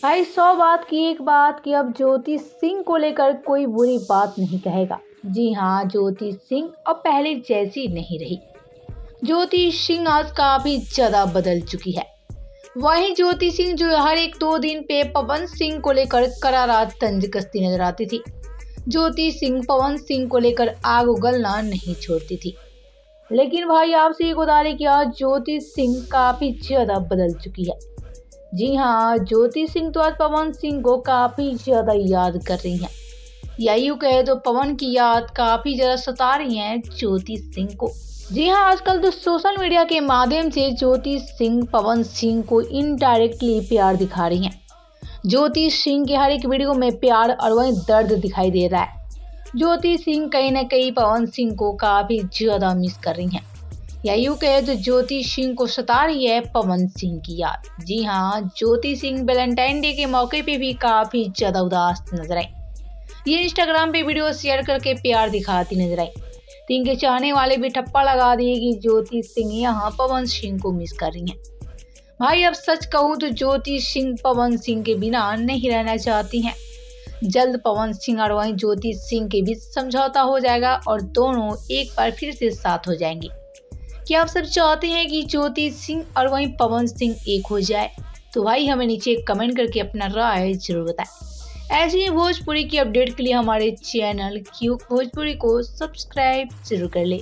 भाई 100 बात की एक बात कि अब ज्योति सिंह को लेकर कोई बुरी बात नहीं कहेगा। जी हाँ, ज्योति सिंह अब पहले जैसी नहीं रही। ज्योति सिंह आज काफी ज्यादा बदल चुकी है। वहीं ज्योति सिंह जो हर एक 2 दिन पे पवन सिंह को लेकर करारा तंज कसती नजर आती थी। ज्योति सिंह पवन सिंह को लेकर आग उगलना नहीं छोड़ती थी। लेकिन भाई आपसे एक गुजारिश किया, ज्योति सिंह काफी ज्यादा बदल चुकी है। जी हाँ, ज्योति सिंह तो आज पवन सिंह को काफी ज्यादा याद कर रही हैं। या यूं कहे तो पवन की याद काफी ज्यादा सता रही है ज्योति सिंह को। जी हाँ, आजकल तो सोशल मीडिया के माध्यम से ज्योति सिंह पवन सिंह को इनडायरेक्टली प्यार दिखा रही हैं। ज्योति सिंह के हर एक वीडियो में प्यार और वहीं दर्द दिखाई दे रहा है। ज्योति सिंह कहीं न कहीं पवन सिंह को काफी ज्यादा मिस कर रही हैं। या यूं कहे तो ज्योति सिंह को सता रही है पवन सिंह की याद। जी हाँ, ज्योति सिंह वैलेंटाइन डे के मौके पे भी काफी ज्यादा उदास नजर आई। ये इंस्टाग्राम पे वीडियो शेयर करके प्यार दिखाती नजर आई। तो इनके चाहने वाले भी ठप्पा लगा दिए कि ज्योति सिंह यहाँ पवन सिंह को मिस कर रही हैं। भाई अब सच कहूँ तो ज्योति सिंह पवन सिंह के बिना नहीं रहना चाहती हैं। जल्द पवन सिंह और वहीं ज्योति सिंह के बीच समझौता हो जाएगा और दोनों एक बार फिर से साथ हो जाएंगे। क्या आप सब चाहते हैं कि ज्योति सिंह और वहीं पवन सिंह एक हो जाए? तो भाई हमें नीचे कमेंट करके अपना राय जरूर बताएं। ऐसी ही भोजपुरी की अपडेट के लिए हमारे चैनल क्यूक भोजपुरी को सब्सक्राइब जरूर कर ले।